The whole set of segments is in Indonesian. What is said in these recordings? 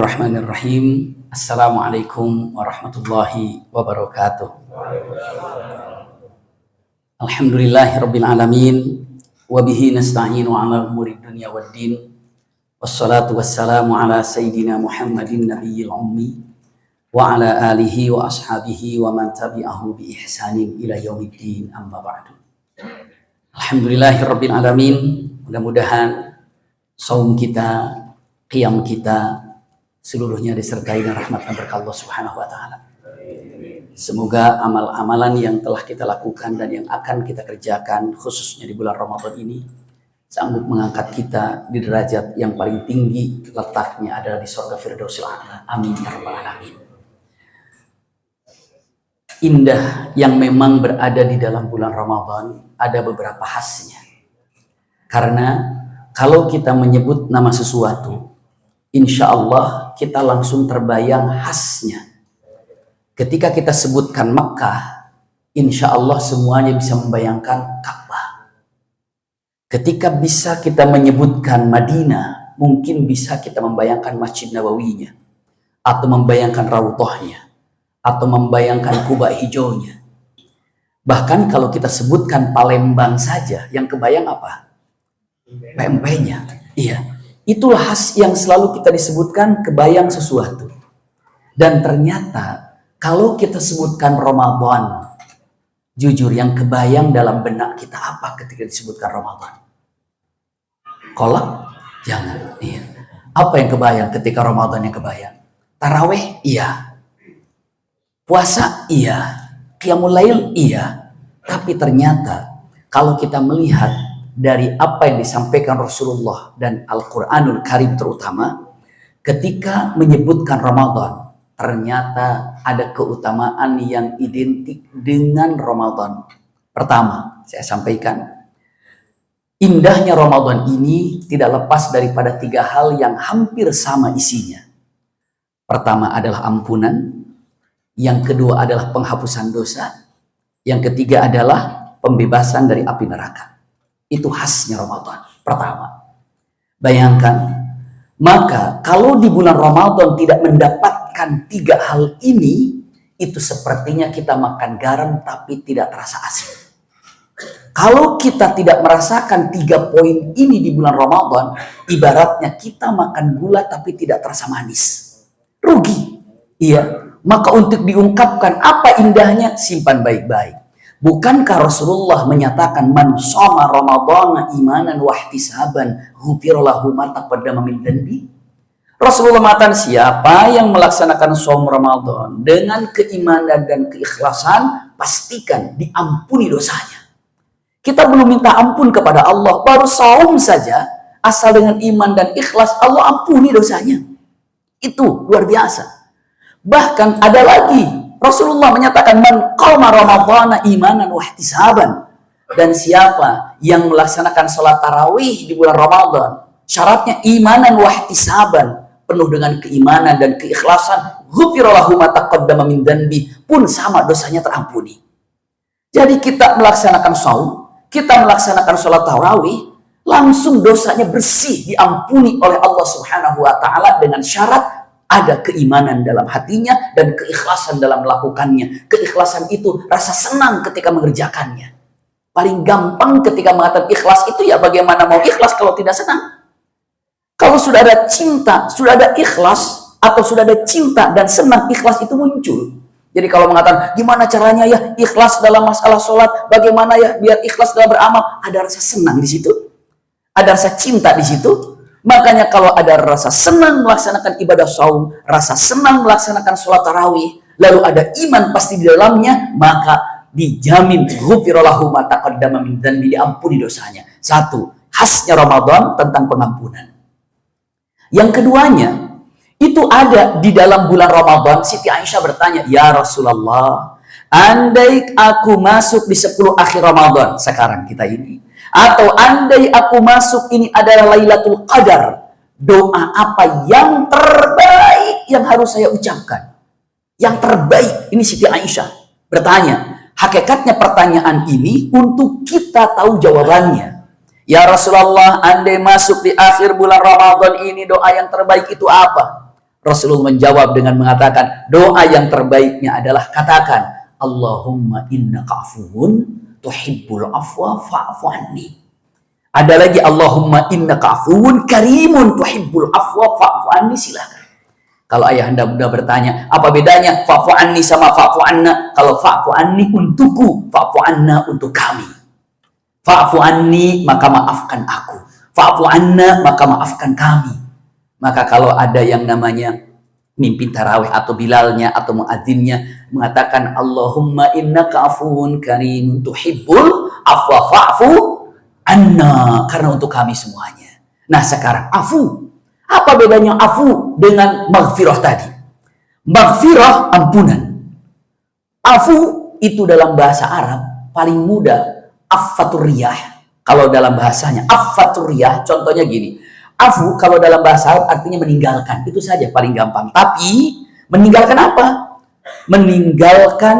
Bismillahirrahmanirrahim. Assalamualaikum warahmatullahi wabarakatuh. Alhamdulillahirabbil alamin wa bihi nasta'inu ala umuri dunya waddin. Wassalatu wassalamu ala sayyidina Muhammadin nabiyil ummi wa ala alihi wa ashabihi wa man tabi'ahu bi ihsanin ila yaumiddin, amma ba'du. Alhamdulillahirabbil alamin. Mudah-mudahan saum kita, qiyam kita seluruhnya disertai dengan rahmat dan berkah Allah Subhanahu wa taala. Semoga amal-amalan yang telah kita lakukan dan yang akan kita kerjakan khususnya di bulan Ramadan ini sanggup mengangkat kita di derajat yang paling tinggi, letaknya adalah di surga Firdausil A'la. Amin ya rabbal alamin. Indah yang memang berada di dalam bulan Ramadan ada beberapa khasnya. Karena kalau kita menyebut nama sesuatu, insya Allah kita langsung terbayang khasnya. Ketika kita sebutkan Makkah, insya Allah semuanya bisa membayangkan Ka'bah. Ketika bisa kita menyebutkan Madinah, mungkin bisa kita membayangkan Masjid Nabawinya, atau membayangkan Raudhahnya, atau membayangkan Kuba hijaunya. Bahkan kalau kita sebutkan Palembang saja, yang kebayang apa? PMP-nya. Iya. Itulah khas yang selalu kita disebutkan, kebayang sesuatu. Dan ternyata kalau kita sebutkan Ramadan, jujur yang kebayang dalam benak kita apa ketika disebutkan Ramadan? Kolak? Jangan. Iya. Apa yang kebayang ketika Ramadan yang kebayang? Taraweh? Iya. Puasa? Iya. Qiyamul Lail? Iya. Tapi ternyata kalau kita melihat dari apa yang disampaikan Rasulullah dan Al-Quranul Karim terutama, ketika menyebutkan Ramadan, ternyata ada keutamaan yang identik dengan Ramadan. Pertama, saya sampaikan, indahnya Ramadan ini tidak lepas daripada 3 hal yang hampir sama isinya. Pertama adalah ampunan, yang kedua adalah penghapusan dosa, yang ketiga adalah pembebasan dari api neraka. Itu khasnya Ramadan. Pertama, bayangkan, maka kalau di bulan Ramadan tidak mendapatkan 3 hal ini, itu sepertinya kita makan garam tapi tidak terasa asin. Kalau kita tidak merasakan 3 poin ini di bulan Ramadan, ibaratnya kita makan gula tapi tidak terasa manis. Rugi. Iya. Maka untuk diungkapkan apa indahnya, simpan baik-baik. Bukankah Rasulullah menyatakan man shoma Ramadhana imanan wa ihtisaban ghufira lahu ma taqaddama min dhanbi? Rasulullah mengatakan siapa yang melaksanakan shaum Ramadan dengan keimanan dan keikhlasan, pastikan diampuni dosanya. Kita belum minta ampun kepada Allah, baru shaum saja, asal dengan iman dan ikhlas Allah ampuni dosanya. Itu luar biasa. Bahkan ada lagi, Rasulullah menyatakan man qama Ramadhana imanan wa ihtisaban, dan siapa yang melaksanakan salat tarawih di bulan Ramadan, syaratnya imanan wa ihtisaban, penuh dengan keimanan dan keikhlasan, ghufira lahu ma taqaddama min dhanbi, pun sama dosanya terampuni. Jadi kita melaksanakan shaum, kita melaksanakan salat tarawih, langsung dosanya bersih, diampuni oleh Allah Subhanahu wa taala dengan syarat ada keimanan dalam hatinya dan keikhlasan dalam melakukannya. Keikhlasan itu rasa senang ketika mengerjakannya. Paling gampang ketika mengatakan ikhlas itu ya bagaimana mau ikhlas kalau tidak senang. Kalau sudah ada cinta, sudah ada ikhlas, atau sudah ada cinta dan senang, ikhlas itu muncul. Jadi kalau mengatakan gimana caranya ya ikhlas dalam masalah sholat, bagaimana ya biar ikhlas dalam beramal, ada rasa senang di situ, ada rasa cinta di situ. Makanya kalau ada rasa senang melaksanakan ibadah shaum, rasa senang melaksanakan sholat tarawih, lalu ada iman pasti di dalamnya, maka dijamin ghufira lahu ma taqaddama min dhanbi, diampuni dosanya. 1, khasnya Ramadan tentang pengampunan. Yang keduanya, itu ada di dalam bulan Ramadan. Siti Aisyah bertanya, ya Rasulullah, andai aku masuk di 10 akhir Ramadan sekarang kita ini, atau andai aku masuk ini adalah Lailatul Qadar, doa apa yang terbaik yang harus saya ucapkan? Yang terbaik, ini Siti Aisyah bertanya. Hakikatnya pertanyaan ini untuk kita tahu jawabannya. Ya Rasulullah, andai masuk di akhir bulan Ramadan ini, doa yang terbaik itu apa? Rasulullah menjawab dengan mengatakan, doa yang terbaiknya adalah katakan, Allahumma innaka afuwun tuhibbul afwa fa'fu anni. Ada lagi, Allahumma innaka afuwun karimun tuhibbul afwa fa'fu anni. Silakan. Kalau ayahanda bunda bertanya, apa bedanya fa'fu anni sama fa'fu anna? Kalau fa'fu anni untukku, fa'fu anna untuk kami. Fa'fu anni maka maafkan aku. Fa'fu anna maka maafkan kami. Maka kalau ada yang namanya mimpin tarawih atau bilalnya atau muadzinnya mengatakan Allahumma innaka afuwun karimun tuhibbul afwa fa'fu anna, karena untuk kami semuanya. Nah sekarang afu. Apa bedanya afu dengan maghfirah tadi? Maghfirah ampunan. Afu itu dalam bahasa Arab paling mudah affatur riyah. Kalau dalam bahasanya affatur riyah, contohnya gini. Afu kalau dalam bahasa Arab artinya meninggalkan. Itu saja paling gampang. Tapi meninggalkan apa? Meninggalkan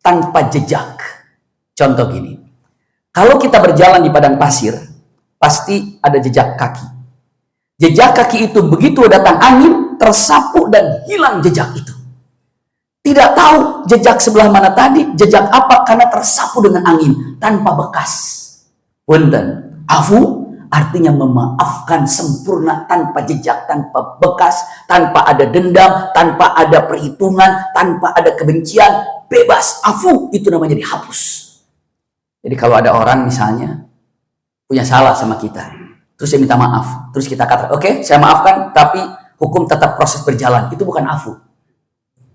tanpa jejak. Contoh gini. Kalau kita berjalan di padang pasir, pasti ada jejak kaki. Jejak kaki itu begitu datang angin, tersapu dan hilang jejak itu. Tidak tahu jejak sebelah mana tadi, jejak apa, karena tersapu dengan angin, tanpa bekas. Punten, afu artinya memaafkan sempurna, tanpa jejak, tanpa bekas, tanpa ada dendam, tanpa ada perhitungan, tanpa ada kebencian, bebas. Afu itu namanya dihapus. Jadi kalau ada orang misalnya punya salah sama kita, terus dia minta maaf, terus kita kata, oke, saya maafkan, tapi hukum tetap proses berjalan. Itu bukan afu.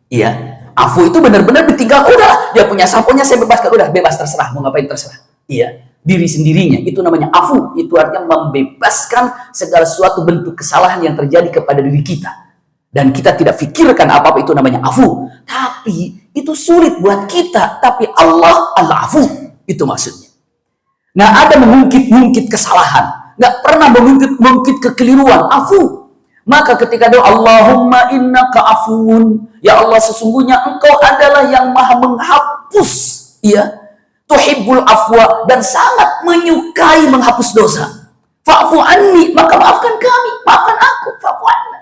Iya, afu itu benar-benar ditinggal, udah, dia punya sapunya, saya bebaskan, udah, bebas, terserah, mau ngapain terserah. Iya, diri sendirinya, itu namanya afu. Itu artinya membebaskan segala suatu bentuk kesalahan yang terjadi kepada diri kita. Dan kita tidak pikirkan apa-apa, itu namanya afu. Tapi, itu sulit buat kita, tapi Allah al-afu, itu maksudnya. Nah, ada mengungkit-ungkit kesalahan. Nggak pernah mengungkit kekeliruan, afu. Maka ketika doa Allahumma innaka afuun, ya Allah sesungguhnya engkau adalah yang maha menghapus, ya, tuhibbul afwa, dan sangat menyukai menghapus dosa. Fa'fu anni, maka maafkan kami, maafkan aku, fa'fu anna.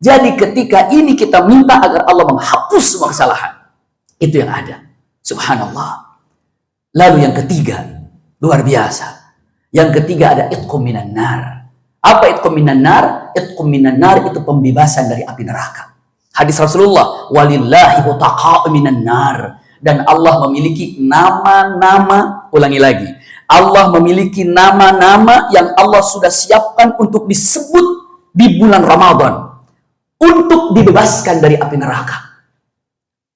Jadi ketika ini kita minta agar Allah menghapus semua kesalahan, itu yang ada. Subhanallah. Lalu yang ketiga, luar biasa. Yang ketiga ada itqum minan nar. Apa itqum minan nar? Itqum minan nar itu pembebasan dari api neraka. Hadis Rasulullah, walillahi utaqa'u minan nar. Dan Allah memiliki nama-nama, ulangi lagi. Allah memiliki nama-nama yang Allah sudah siapkan untuk disebut di bulan Ramadan. Untuk dibebaskan dari api neraka.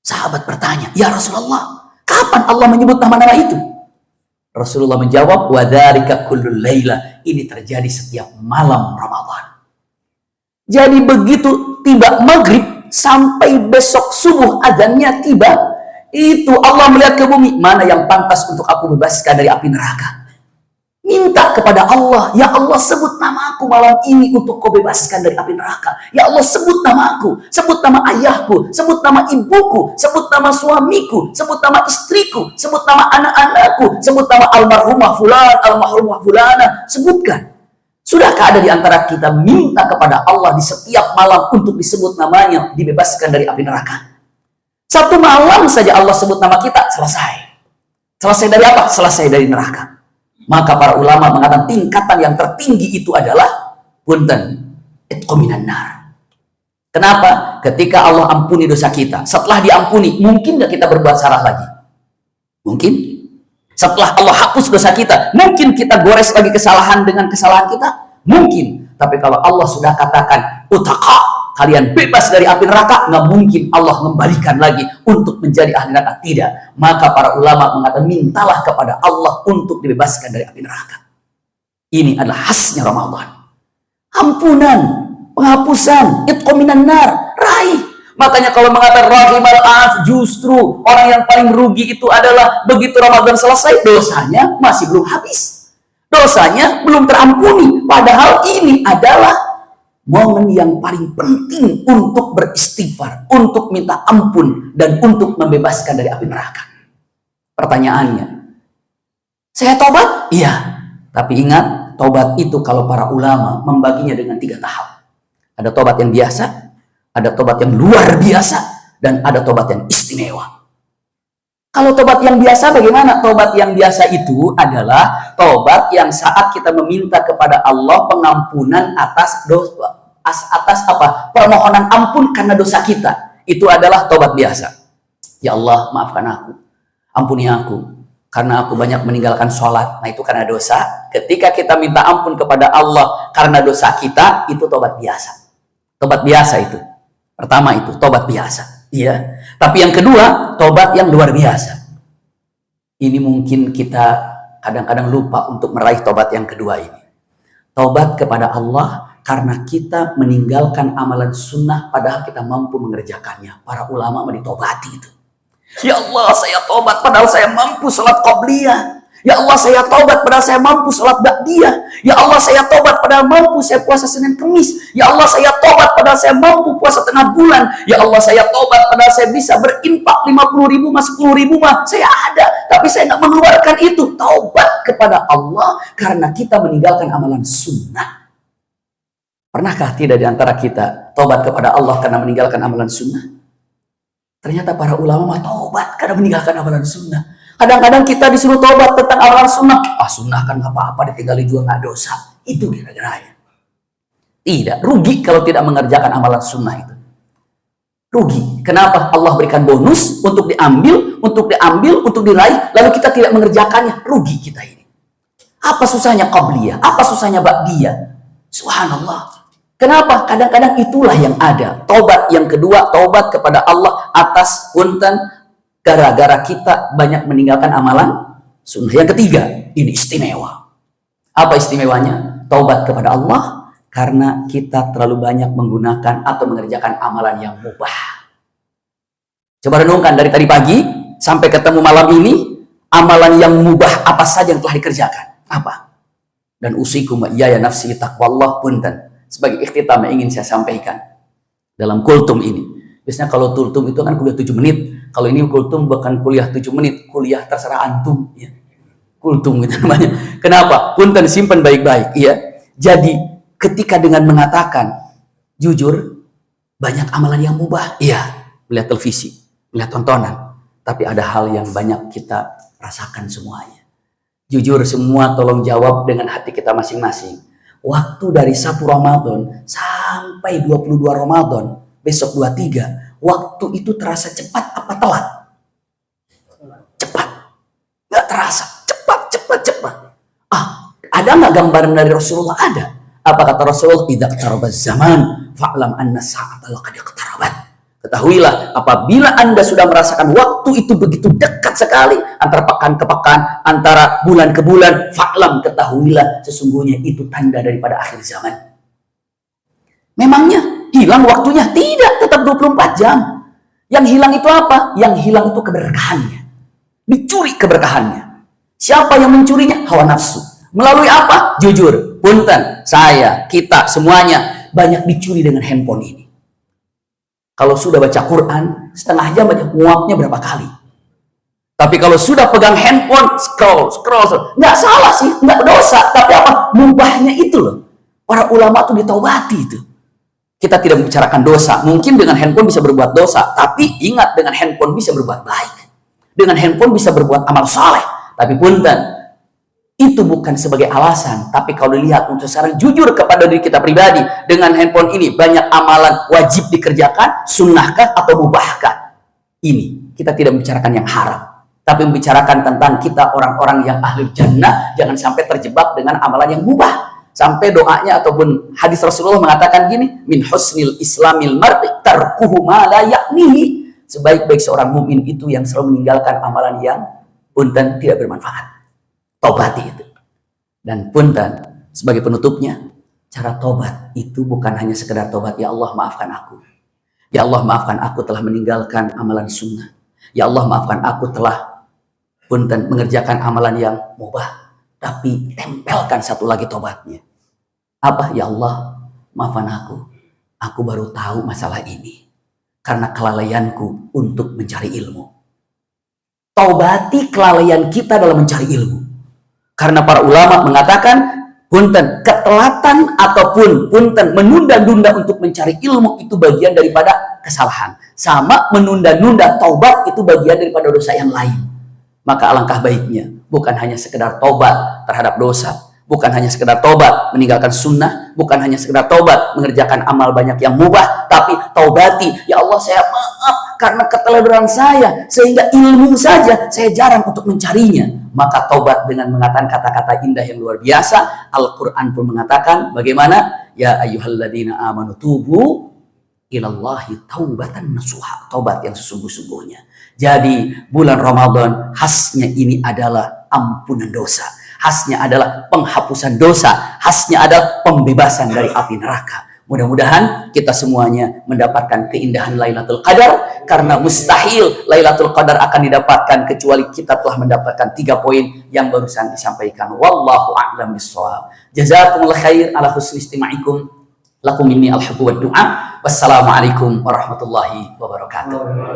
Sahabat bertanya, ya Rasulullah, kapan Allah menyebut nama-nama itu? Rasulullah menjawab, wadzalika kullul laila. Ini terjadi setiap malam Ramadan. Jadi begitu tiba maghrib sampai besok subuh azannya tiba, itu Allah melihat ke bumi, mana yang pantas untuk aku bebaskan dari api neraka. Minta kepada Allah, ya Allah sebut nama aku malam ini untuk kau bebaskan dari api neraka. Ya Allah sebut nama aku, sebut nama ayahku, sebut nama ibuku, sebut nama suamiku, sebut nama istriku, sebut nama anak-anakku, sebut nama almarhumah fulan, almarhumah fulana, sebutkan. Sudahkah ada di antara kita minta kepada Allah di setiap malam untuk disebut namanya, dibebaskan dari api neraka? Satu malam saja Allah sebut nama kita, selesai. Selesai dari apa? Selesai dari neraka. Maka para ulama mengatakan tingkatan yang tertinggi itu adalah punten, itqum minan nar. Kenapa? Ketika Allah ampuni dosa kita, setelah diampuni, mungkin nggak kita berbuat salah lagi? Mungkin. Setelah Allah hapus dosa kita, mungkin kita gores lagi kesalahan dengan kesalahan kita? Mungkin. Tapi kalau Allah sudah katakan, utaqa, kalian bebas dari api neraka, nggak mungkin Allah membalikan lagi untuk menjadi ahli neraka. Tidak. Maka para ulama mengatakan, mintalah kepada Allah untuk dibebaskan dari api neraka. Ini adalah khasnya Ramadan. Ampunan, penghapusan, itqum minan nar, raih. Makanya kalau mengatakan rahimal af, justru orang yang paling merugi itu adalah begitu Ramadan selesai, dosanya masih belum habis. Dosanya belum terampuni. Padahal ini adalah momen yang paling penting untuk beristighfar, untuk minta ampun, dan untuk membebaskan dari api neraka. Pertanyaannya, saya tobat? Iya. Tapi ingat, tobat itu kalau para ulama membaginya dengan 3 tahap. Ada tobat yang biasa, Ada tobat yang luar biasa dan ada tobat yang istimewa. Kalau tobat yang biasa bagaimana? Tobat yang biasa itu adalah tobat yang saat kita meminta kepada Allah pengampunan atas dosa, atas apa? Permohonan ampun karena dosa kita. Itu adalah tobat biasa. Ya Allah, maafkan aku. Ampuni aku. Karena aku banyak meninggalkan sholat. Nah, itu karena dosa. Ketika kita minta ampun kepada Allah karena dosa kita, itu tobat biasa. Tobat biasa itu. Pertama itu, tobat biasa. Iya. Tapi yang kedua, tobat yang luar biasa. Ini mungkin kita kadang-kadang lupa untuk meraih tobat yang kedua ini. Tobat kepada Allah karena kita meninggalkan amalan sunnah padahal kita mampu mengerjakannya. Para ulama menitobati itu. Ya Allah, saya tobat padahal saya mampu salat qobliyah. Ya Allah, saya tobat padahal saya mampu salat ba'diyah. Ya Allah, saya tobat padahal mampu saya puasa Senin Kemis. Ya Allah, saya tobat padahal saya mampu puasa tengah bulan. Ya Allah, saya tobat padahal saya bisa berinfak 50.000 mah 10.000 mah saya ada, tapi saya nggak mengeluarkan itu. Taubat kepada Allah karena kita meninggalkan amalan sunnah. Pernahkah tidak di antara kita taubat kepada Allah karena meninggalkan amalan sunnah? Ternyata para ulama mah taubat karena meninggalkan amalan sunnah. Kadang-kadang kita disuruh taubat tentang amalan sunnah. Sunnah kan nggak apa-apa, ditinggali juga nggak dosa. Itu kira-kiranya. Tidak, rugi kalau tidak mengerjakan amalan sunnah itu. Rugi. Kenapa? Allah berikan bonus untuk diambil, untuk diraih, lalu kita tidak mengerjakannya. Rugi kita ini. Apa susahnya qabliyah? Apa susahnya ba'diyah? Subhanallah. Kenapa? Kadang-kadang itulah yang ada. Taubat yang kedua, taubat kepada Allah atas punten gara-gara kita banyak meninggalkan amalan sunnah. Yang ketiga, ini istimewa. Apa istimewanya? Taubat kepada Allah karena kita terlalu banyak menggunakan atau mengerjakan amalan yang mubah. Coba renungkan dari tadi pagi sampai ketemu malam ini, amalan yang mubah apa saja yang telah dikerjakan? Apa? Dan usikum wa iyaya nafsi taqwallah punten. Sebagai ikhtitam yang ingin saya sampaikan dalam kultum ini. Biasanya kalau kultum itu kan kuliah 7 menit. Kalau ini kultum bukan kuliah 7 menit, kuliah terserah antum. Ya. Kultum gitu namanya. Kenapa? Punten simpan baik-baik. Ya. Jadi ketika dengan mengatakan jujur, banyak amalan yang mubah. Iya, melihat televisi, melihat tontonan. Tapi ada hal yang banyak kita rasakan semuanya. Jujur semua tolong jawab dengan hati kita masing-masing. Waktu dari 1 Ramadan sampai 22 Ramadan, besok 23, waktu itu terasa cepat apa telat? Cepat. Nggak terasa. Cepat. Ada nggak gambaran dari Rasulullah? Ada. Apa kata Rasulullah? Idza qaraba zaman fa'lam anna sa'ata laqad iqtarabat. Ketahuilah apabila Anda sudah merasakan waktu itu begitu dekat sekali antara pekan ke pekan, antara bulan ke bulan, fa'lam, ketahuilah sesungguhnya itu tanda daripada akhir zaman. Memangnya hilang waktunya? Tidak, tetap 24 jam. Yang hilang itu apa? Yang hilang itu keberkahannya. Dicuri keberkahannya. Siapa yang mencurinya? Hawa nafsu. Melalui apa? Jujur, punten, saya, kita, semuanya banyak dicuri dengan handphone ini. Kalau sudah baca Quran, setengah jam banyak muapnya berapa kali. Tapi kalau sudah pegang handphone, scroll. Nggak salah sih, nggak dosa. Tapi apa? Mubahnya itu loh. Para ulama tuh ditaubati itu. Kita tidak membicarakan dosa. Mungkin dengan handphone bisa berbuat dosa. Tapi ingat, dengan handphone bisa berbuat baik. Dengan handphone bisa berbuat amal saleh. Tapi punten, itu bukan sebagai alasan, tapi kalau dilihat untuk sekarang jujur kepada diri kita pribadi, dengan handphone ini banyak amalan wajib dikerjakan, sunnahkah atau mubahkah? Ini kita tidak membicarakan yang haram, tapi membicarakan tentang kita orang-orang yang ahli jannah, jangan sampai terjebak dengan amalan yang mubah. Sampai doanya ataupun hadis Rasulullah mengatakan gini, min husnil islamil mar'i tarkuhu ma la ya'nihi. Sebaik-baik seorang mukmin itu yang selalu meninggalkan amalan yang punten tidak bermanfaat. Tobati itu. Dan punten, sebagai penutupnya, cara tobat itu bukan hanya sekedar tobat, ya Allah maafkan aku. Ya Allah maafkan aku telah meninggalkan amalan sunnah. Ya Allah maafkan aku telah punten mengerjakan amalan yang mubah. Tapi tempelkan satu lagi tobatnya. Apa? Ya Allah maafkan aku. Aku baru tahu masalah ini. Karena kelalaianku untuk mencari ilmu. Tobati kelalaian kita dalam mencari ilmu. Karena para ulama mengatakan Punten, ketelatan ataupun punten menunda-nunda untuk mencari ilmu itu bagian daripada kesalahan. Sama menunda-nunda taubat itu bagian daripada dosa yang lain. Maka alangkah baiknya bukan hanya sekedar taubat terhadap dosa, bukan hanya sekedar taubat meninggalkan sunnah, bukan hanya sekedar taubat mengerjakan amal banyak yang mubah, tapi taubati, ya Allah saya maaf karena keteledoran saya sehingga ilmu saja saya jarang untuk mencarinya. Maka taubat dengan mengatakan kata-kata indah yang luar biasa. Al-Quran pun mengatakan bagaimana? Ya ayyuhalladzina amanu tubu ilallahi taubatan nasuha, taubat yang sesungguh-sungguhnya. Jadi bulan Ramadan khasnya ini adalah ampunan dosa, khasnya adalah penghapusan dosa, khasnya adalah pembebasan dari api neraka. Mudah-mudahan kita semuanya mendapatkan keindahan Lailatul Qadar, karena mustahil Lailatul Qadar akan didapatkan kecuali kita telah mendapatkan 3 poin yang barusan disampaikan. Wallahu a'lam bishawab. Jazakumullah khair ala husni istima'ikum. Lakum minni al-hubbu wad du'a. Wassalamualaikum warahmatullahi wabarakatuh.